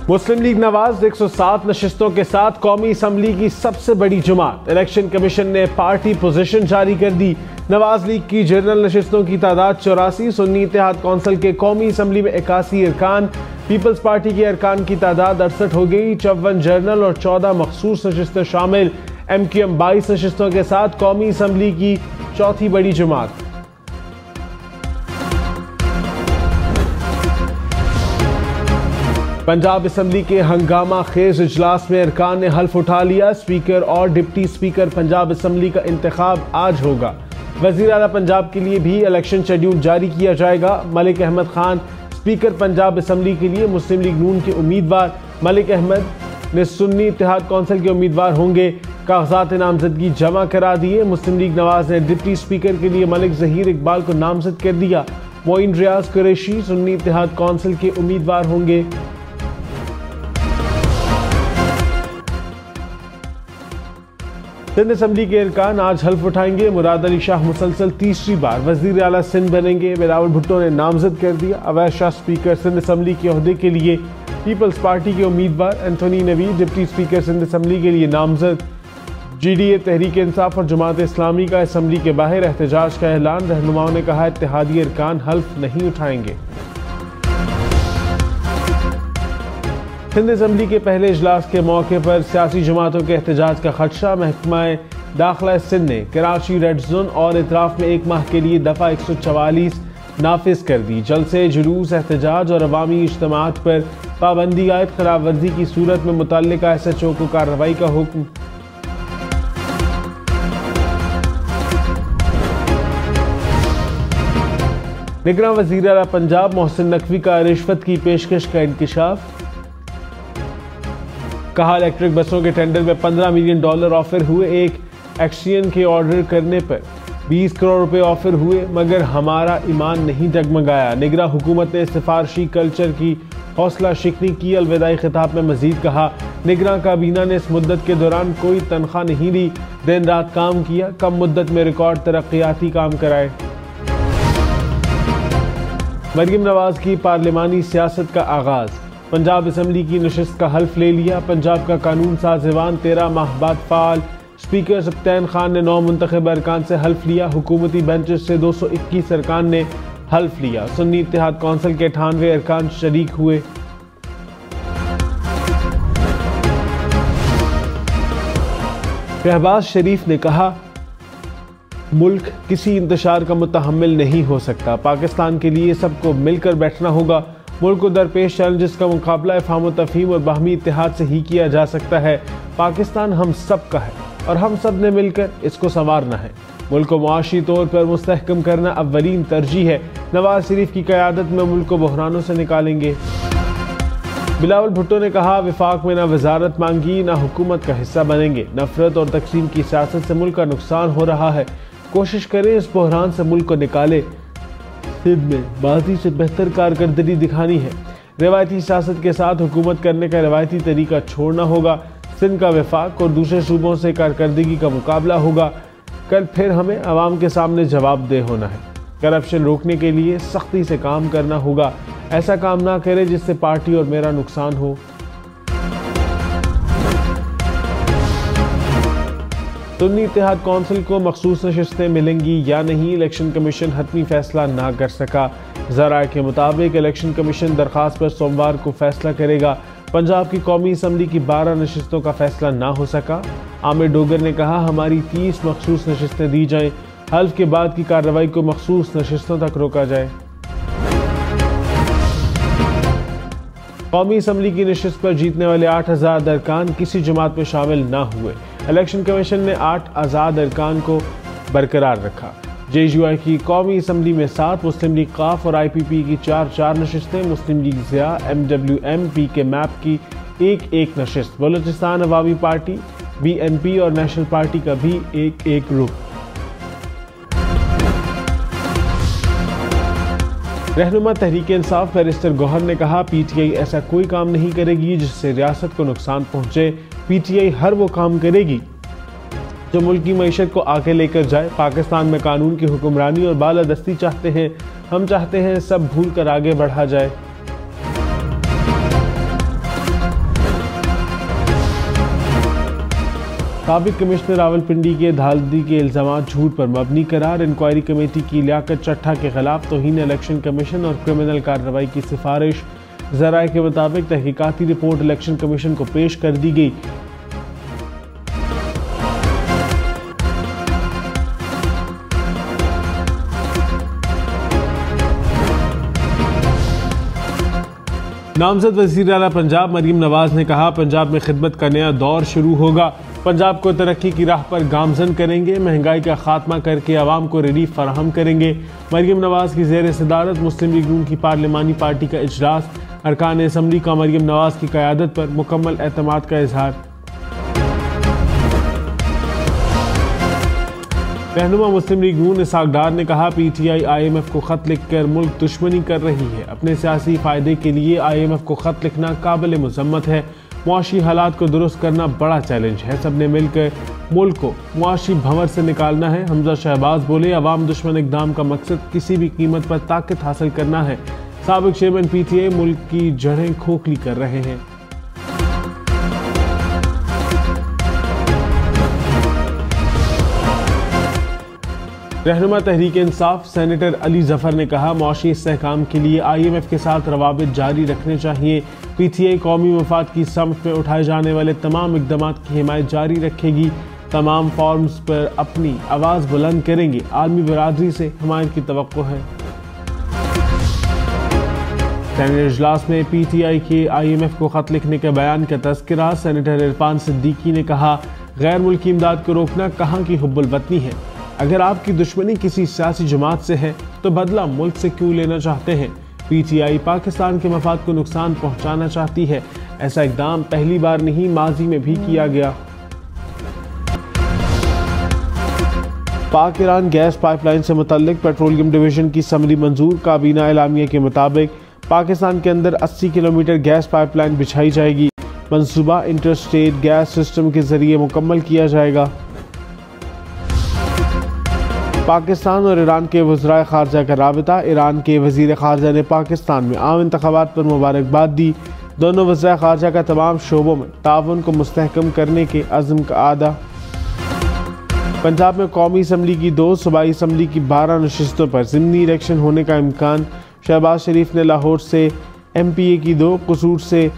मुस्लिम league Nawaz 107 नशिस्तों के साथ कौमी असम्बली की सबसे बड़ी जमात। इलेक्शन कमीशन ने पार्टी पोजीशन जारी कर दी। नवाज लीग की जनरल नशिस्तों की तादाद 84। सुन्नी इत्तेहाद कौंसिल के कौमी असम्बली में 81 अरकान। पीपल्स पार्टी के अरकान की तादाद 68 हो गई। 54 जनरल और 14 मखसूस नशिस्तें शामिल। MQM 22 नशिस्तों के साथ कौमी असम्बली की चौथी बड़ी जमात। पंजाब असम्बली के हंगामा खेज इजलास में अरकान ने हल्फ उठा लिया। स्पीकर और डिप्टी स्पीकर पंजाब असम्बली का इंतखाब आज होगा। वजीर आला पंजाब के लिए भी इलेक्शन शेड्यूल जारी किया जाएगा। मलिक अहमद खान स्पीकर पंजाब असम्बली के लिए मुस्लिम लीग नून के उम्मीदवार। मलिक अहमद ने सुन्नी इत्तेहाद कौंसिल के उम्मीदवार होंगे। कागजात नामजदगी जमा करा दिए। मुस्लिम लीग नवाज ने डिप्टी स्पीकर के लिए मलिक जहीर इकबाल को नामजद कर दिया। मोइन रियाज कुरैशी सुन्नी इत्तेहाद कौंसिल के उम्मीदवार होंगे। सिंध असम्बली के अरकान आज हल्फ उठाएंगे। मुराद अली शाह मुसलसल तीसरी बार वजीर आला सिंध बनेंगे। बिलावल भुट्टो ने नामजद कर दिया। अवैध शाह स्पीकर सिंध असम्बली के ओहदे के लिए। पीपल्स पार्टी के उम्मीदवार Anthony Naveed deputy speaker Sindh assembly के लिए नामजद। GDA तहरीक इंसाफ और जमात इस्लामी का असम्बली के बाहर एहतजाज का ऐलान। रहनुमाओं ने कहा इत्तेहादी अरकान हल्फ नहीं उठाएंगे। सिंध असम्बली के पहले इजलास के मौके पर सियासी जमातों के एहतजाज का खदशा। महकमा दाखिला सिंध ने कराची रेड जोन और इतराफ में 1 माह के लिए दफा 144 नाफिज कर दी। जलसे, जुलूस, एहतजाज और अवामी इज्तिमात पर पाबंदी आयद। खिलाफ वर्जी की सूरत में मुतल्लिका SHO को कार्रवाई का हुक्म। निगरान वजीर आला पंजाब मोहसिन नकवी का रिश्वत की पेशकश का इंकशाफ। कहा इलेक्ट्रिक बसों के टेंडर में $15 मिलियन ऑफर हुए। एक एक्शन के ऑर्डर करने पर 20 करोड़ रुपए ऑफर हुए, मगर हमारा ईमान नहीं डगमगाया। निगरान हुकूमत ने सिफारशी कल्चर की हौसला शिकनी की। अलविदाई खिताब में मजीद कहा निगरान काबीना ने इस मुद्दत के दौरान कोई तनख्वाह नहीं ली, दिन रात काम किया, कम मुद्दत में रिकॉर्ड तरक्याती काम कराए। मरियम नवाज की पार्लिमानी सियासत का आगाज। पंजाब असम्बली की नशिस्त का हल्फ ले लिया। पंजाब का कानून साज ऐवान 13 माह बाद फाल। स्पीकर सब्तैन खान ने 9 मुंतखब अरकान से हल्फ लिया। हुकूमती बेंचेस से 221 अरकान ने हल्फ लिया। सुन्नी इत्तेहाद कौंसिल के 98 अरकान शरीक हुए। शहबाज शरीफ ने कहा मुल्क किसी इंतशार का मुतहम्मिल नहीं हो सकता। पाकिस्तान के लिए सबको मिलकर बैठना होगा। मुल्क को दरपेश चैलेंजेस का मुकाबला इफ़हाम तफ़हीम और बाहमी इत्तेहाद से ही किया जा सकता है। पाकिस्तान हम सब का है और हम सब ने मिलकर इसको संवारना है। मुल्क को मुआशी तौर पर मुस्तहकम करना अव्वलीन तरजीह है। नवाज शरीफ की क़यादत में मुल्क को बहरानों से निकालेंगे। बिलावल भुट्टो ने कहा विफाक में ना वजारत मांगी ना हुकूमत का हिस्सा बनेंगे। नफरत और तकसीम की सियासत से मुल्क का नुकसान हो रहा है। कोशिश करें इस बहरान से मुल्क को निकाले। सिंध में माजी से बेहतर कारकर्दगी दिखानी है। रिवायती सियासत के साथ हुकूमत करने का रिवायती तरीका छोड़ना होगा। सिंध का वफाक और दूसरे सूबों से कारकर्दगी का मुकाबला होगा। कल फिर हमें आवाम के सामने जवाबदेह होना है। करप्शन रोकने के लिए सख्ती से काम करना होगा। ऐसा काम ना करे जिससे पार्टी और मेरा नुकसान हो। सुन्नी इत्तेहाद कौंसिल को मखसूस नशिस्तें मिलेंगी या नहीं, इलेक्शन कमीशन हतमी फैसला ना कर सका। ज़राए के मुताबिक इलेक्शन कमीशन दरख्वास्त पर सोमवार को फैसला करेगा। पंजाब की कौमी असम्बली की 12 नशिस्तों का फैसला ना हो सका। आमिर डोगर ने कहा हमारी 30 मखसूस नशिस्तें दी जाएं। हल्फ के बाद की कार्रवाई को मखसूस नशिस्तों तक रोका जाए। कौमी असम्बली की नशिस्त पर जीतने वाले 8 आज़ाद अरकान किसी जमात में शामिल ना हुए। इलेक्शन कमीशन ने 8 आज़ाद अरकान को बरकरार रखा। JUI की कौमी असम्बली में 7, मुस्लिम लीग काफ और IPP की 4 नशिस्तें, मुस्लिम लीग ज़िया, MWM, PK मैप की 1 नशिस्त, बलूचिस्तान अवामी पार्टी, BNP और नेशनल पार्टी का भी 1 रुख। रहनुमा तहरीक इंसाफ बैरिस्टर गौहर ने कहा PTI ऐसा कोई काम नहीं करेगी जिससे रियासत को नुकसान पहुंचे। PTI हर वो काम करेगी जो मुल्क की मईशत को आगे लेकर जाए। पाकिस्तान में कानून की हुक्मरानी और बालादस्ती चाहते हैं। हम चाहते हैं सब भूल कर आगे बढ़ा जाए। साबिक कमिश्नर रावलपिंडी के धांधली के इल्जाम झूठ पर मबनी करार। इंक्वायरी कमेटी की लियाकत चट्टा के खिलाफ तौहीन इलेक्शन कमीशन और क्रिमिनल कार्रवाई की सिफारिश। ज़राए के मुताबिक तहकीकाती रिपोर्ट इलेक्शन कमीशन को पेश कर दी गई। नामजद वज़ीर आला पंजाब मरीम नवाज ने कहा, पंजाब में खिदमत का नया दौर शुरू होगा। पंजाब को तरक्की की राह पर गामजन करेंगे, महंगाई का खात्मा करके आवाम को रिलीफ फराहम करेंगे। मरीम नवाज की ज़ेर सदारत मुस्लिम लीग नून की पार्लिमानी पार्टी का इजलास। अरकान असम्बली का मरीम नवाज की क़यादत पर मुकम्मल एतमाद का इजहार। रहनुमा मुस्लिम लीग नून इसहाक डार ने कहा, PTI IMF को खत लिखकर मुल्क दुश्मनी कर रही है। अपने सियासी फायदे के लिए IMF को खत लिखना काबिल मुज़म्मत है। मुआशी हालात को दुरुस्त करना बड़ा चैलेंज है। सबने मिलकर मुल्क को मुआशी भंवर से निकालना है। हमजा शहबाज बोले, अवाम दुश्मन इक़दाम का मकसद किसी भी कीमत पर ताकत हासिल करना है। साबिक चेयरमैन PTI मुल्क की जड़ें खोखली कर रहे हैं। रहनुमा तहरीक इंसाफ सेनेटर अली जफर ने कहा, मुआशी इस्तेहकाम के लिए IMF के साथ रवाबित जारी रखने चाहिए। PTI कौमी मफाद की समत में उठाए जाने वाले तमाम इक़दाम की हिमायत जारी रखेगी। तमाम फॉर्म्स पर अपनी आवाज़ बुलंद करेंगे। आलमी बरादरी से हिमायत की तवक्को है। सेनेट इजलास में PTI के IMF को खत लिखने के बयान का तज़किरा। सेनेटर इरफान सिद्दीकी ने कहा, गैर मुल्की इमदाद को रोकना कहाँ की हुब्बुल वतनी है। अगर आपकी दुश्मनी किसी सियासी जमात से है तो बदला मुल्क से क्यों लेना चाहते हैं। PTI पाकिस्तान के मफाद को नुकसान पहुंचाना चाहती है। ऐसा इक़दाम पहली बार नहीं, माजी में भी किया गया। पाक ईरान गैस पाइपलाइन से मुतल्लिक पेट्रोलियम डिवीजन की समरी मंजूर। काबीना एलामिया के मुताबिक पाकिस्तान के अंदर 80 किलोमीटर गैस पाइपलाइन बिछाई जाएगी। मंसूबा इंटरस्टेट गैस सिस्टम के जरिए मुकम्मल किया जाएगा। पाकिस्तान और ईरान के वज़राए ख़ारजा का राबिता। ईरान के वज़ीर ख़ारजा ने पाकिस्तान में आम इंतख़ाबात पर मुबारकबाद दी। दोनों वज़राए ख़ारजा का तमाम शोबों में ताउन को मुस्तहकम करने के अज़्म का आदा। पंजाब में कौमी असम्बली की 2, सूबाई असम्बली की 12 नशिस्तों पर ज़िमनी इलेक्शन होने का इम्कान। शहबाज शरीफ ने लाहौर से MPA की 2, कसूर से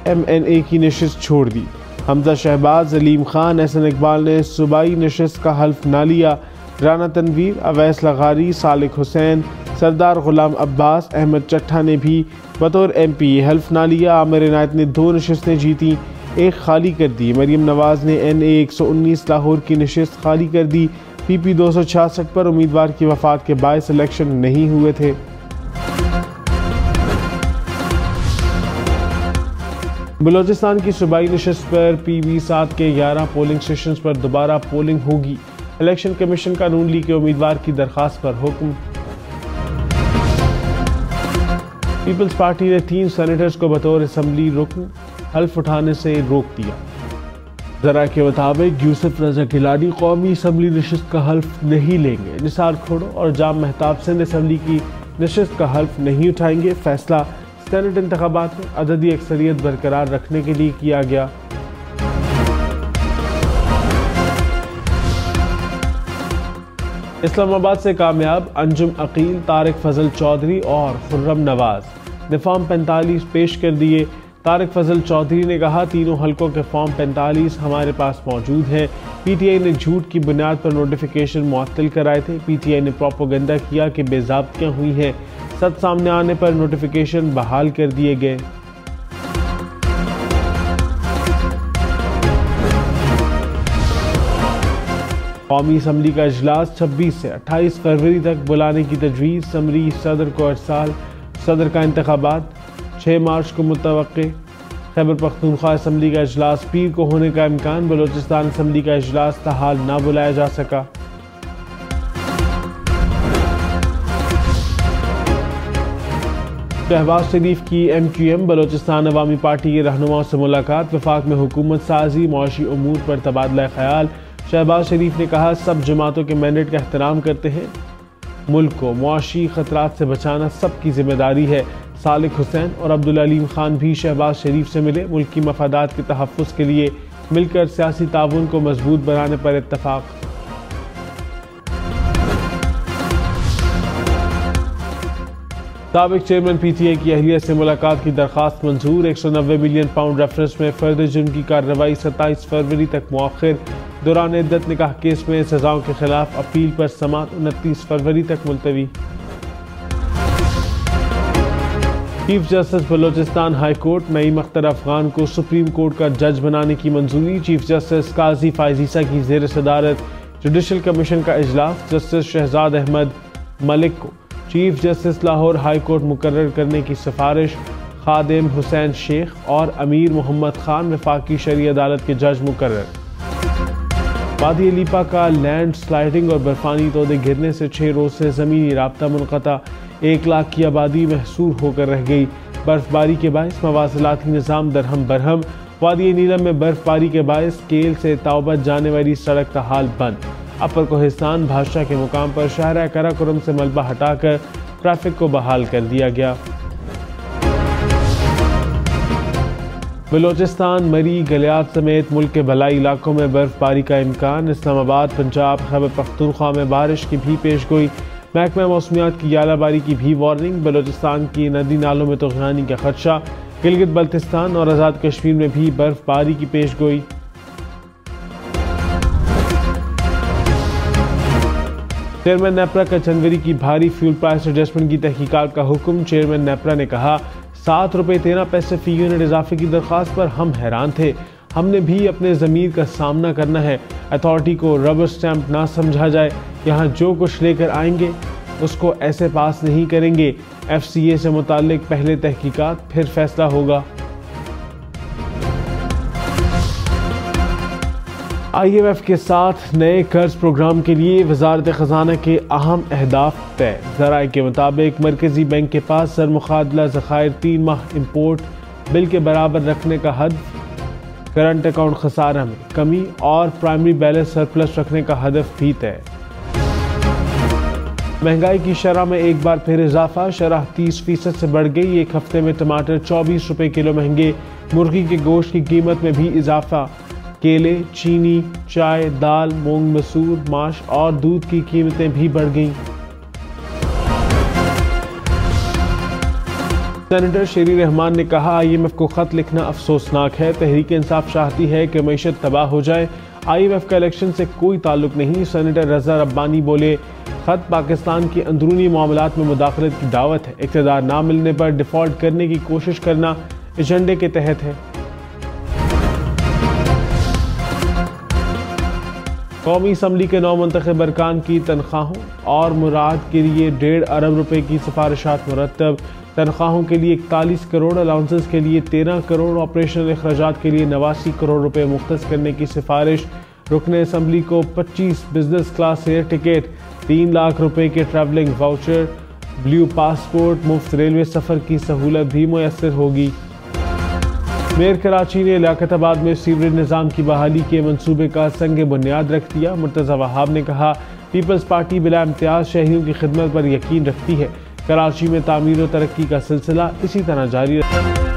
MNA की नशिस्त छोड़ दी। हमजा शहबाज, अलीम खान, एहसन इकबाल ने सूबाई नशिस्त का हल्फ ना लिया। राना तनवीर, अवैस लगारी, सालिक हुसैन, सरदार गुलाम अब्बास, अहमद चट्ठा ने भी बतौर MPA हल्फ ना लिया। आमिर इनायत ने 2 नशिस्तें जीती, 1 खाली कर दी। मरीम नवाज ने NA 119 लाहौर की नशिस्त खाली कर दी। PP 266 पर उम्मीदवार की वफात के बायस इलेक्शन नहीं हुए थे। बलोचिस्तान की सूबाई नशिस्त पर PB 7 के 11 पोलिंग स्टेशन पर दोबारा पोलिंग होगी। इलेक्शन कमीशन का नून लीग के उम्मीदवार की दरखास्त पर हुक्म। पीपल्स पार्टी ने 3 सेनेटर्स को बतौर असम्बली रुकन हल्फ उठाने से रोक दिया। ज़रा के मुताबिक यूसुफ रज़ा गिलानी कौमी असम्बली नशिस्त का हल्फ नहीं लेंगे। निसार खोड़ो और जाम महताब सिंध असम्बली की नशिस्त का हल्फ नहीं उठाएंगे। फैसला सेनेट इंतखाबात में अददी अक्सरियत बरकरार रखने के लिए किया गया। इस्लामाबाद से कामयाब अंजुम अकील, तारिक फजल चौधरी और खुर्रम नवाज ने फॉर्म 45 पेश कर दिए। तारिक फजल चौधरी ने कहा, तीनों हलकों के फॉर्म 45 हमारे पास मौजूद हैं। PTI ने झूठ की बुनियाद पर नोटिफिकेशन मुअत्तल कराए थे। PTI ने प्रोपोगंडा किया कि बेज़ाब्तियां हुई हैं। सच सामने आने पर नोटिफिकेशन बहाल कर दिए गए। कौमी असम्बली का इजलास 26 से 28 फरवरी तक बुलाने की तजवीज़। समरी सदर को अरसाल, सदर का इंतखाबात 6 मार्च को मुतवक्के। खैबर पख्तूनख्वा असम्बली का इजलास पीर को होने का इम्कान। बलोचिस्तान असम्बली का इजलास ताहाल ना बुलाया जा सका। शहबाज शरीफ की MQM बलोचिस्तान अवामी पार्टी के रहनुमाओं से मुलाकात। वफाक में हुकूमत साजी, मुआशी उमूर पर तबादला ख्याल। शहबाज शरीफ ने कहा, सब जमातों के मैंडेट का एहतराम करते हैं। मुल्क को मुआशी खतरात से बचाना सबकी जिम्मेदारी है। सालिक हुसैन और अब्दुल अलीम खान भी शहबाज शरीफ से मिले। मुल्क की मफादात के तहफ़्फ़ुज़ के लिए मिलकर सियासी ताउन को मजबूत बनाने पर इत्तफाक। साबिक चेयरमैन PTI की अहलिया से मुलाकात की दरख्वास्त मंजूर। 190 मिलियन पाउंड रेफरेंस में फर्द जुर्म की कार्रवाई 27 फरवरी तक मुअख्खर। दौरान इद्दत निकाह केस में सजाओं के खिलाफ अपील पर समाअत 29 फरवरी तक मुलतवी। Chief justice Balochistan high court Naeem Akhtar Afghan को सुप्रीम कोर्ट का जज बनाने की मंजूरी। चीफ जस्टिस काजी फायजीसा की ज़ेर सदारत जुडिशल कमीशन का इजलास। जस्टिस शहजाद अहमद मलिक को chief justice Lahore high court मुकर्रर करने की सिफारिश। खादिम हुसैन शेख और अमीर मोहम्मद खान वफाकी शरई अदालत के जज मुकर्रर। वादी अलीपा का लैंड स्लाइडिंग और बर्फानी तोदे गिरने से 6 रोज से ज़मीनी राब्ता मुनक़ता। 1 लाख की आबादी महसूर होकर रह गई। बर्फबारी के बायस मवासिलाती निज़ाम दरहम बरहम। वादी नीलम में बर्फबारी के बायस केल से ताउबत जाने वाली सड़क का हाल बंद। अपर कोहिस्तान भाषा के मुकाम पर शाहरा कराकोरम से मलबा हटाकर ट्रैफिक को बहाल कर दिया गया। बलोचिस्तान, मरी, गलियात समेत मुल्क के भलाई इलाकों में बर्फबारी का इम्कान। इस्लामाबाद, पंजाब, खैबर पख्तूनख्वा में बारिश की भी पेशगोई। महकमा मौसमियात की यालाबारी की भी वार्निंग। बलोचिस्तान की नदी नालों में तुग़यानी का खदशा। गिलगित बल्तिस्तान और आज़ाद कश्मीर में भी बर्फबारी की पेशगोई। चेयरमैन नेपरा का जनवरी की भारी फ्यूल प्राइस एडजस्टमेंट की तहकीकात का हुक्म। चेयरमैन नेपरा ने कहा, 7 रुपये 13 पैसे फी यूनिट इजाफे की दरख्वास्त पर हम हैरान थे। हमने भी अपने ज़मीर का सामना करना है। अथॉरिटी को रबर स्टैंप ना समझा जाए। यहाँ जो कुछ लेकर आएंगे उसको ऐसे पास नहीं करेंगे। FCA से मुताल्लिक पहले तहकीकात फिर फैसला होगा। IMF के साथ नए कर्ज प्रोग्राम के लिए वजारत खजाना के अहम अहदाफ तय। ज़राए के मुताबिक मरकजी बैंक के पास सरमुखादला ज़खायर 3 माह इम्पोर्ट बिल के बराबर रखने का हदफ। करंट अकाउंट खसारा में कमी और प्राइमरी बैलेंस सरप्लस रखने का हदफ भी तय। महंगाई की शरह में एक बार फिर इजाफा। शरह 30% से बढ़ गई। एक हफ्ते में टमाटर 24 रुपये किलो महंगे। मुर्गी के गोश्त की कीमत में भी इजाफा। केले, चीनी, चाय, दाल, मूंग मसूर, माश और दूध की कीमतें भी बढ़ गईं। सेनेटर शेरी रहमान ने कहा, IMF को खत लिखना अफसोसनाक है। तहरीक इंसाफ चाहती है कि मईशत तबाह हो जाए। IMF का इलेक्शन से कोई ताल्लुक नहीं। सेनेटर रजा रब्बानी बोले, खत पाकिस्तान की अंदरूनी मामलात में मुदाखलत की दावत है। इक़्तिदार ना मिलने पर डिफॉल्ट करने की कोशिश करना एजेंडे के तहत है। कौमी असम्बली के 9 मुंतखब अरकान की तनख्वाहों और मुराद के लिए 1.5 अरब रुपए की सिफारिशात मुरतब। तनख्वाहों के लिए 41 करोड़, अलाउंसेस के लिए 13 करोड़, ऑपरेशनल अखराजात के लिए 89 करोड़ रुपए मुख्तस करने की सिफारिश। रुकने असम्बली को 25 business class air ticket, 3 lakh रुपए के ट्रैवलिंग वाउचर, ब्लू पासपोर्ट, मुफ्त रेलवे सफ़र की सहूलत भी मुयस्सर होगी। मेयर कराची ने लियाकताबाद में सीवरेज निज़ाम की बहाली के मंसूबे का संग बुनियाद रख दिया। मुर्तज़ा वहाब ने कहा, पीपल्स पार्टी बिला इम्तियाज शहरियों की खिदमत पर यकीन रखती है। कराची में तामीर और तरक्की का सिलसिला इसी तरह जारी रहा।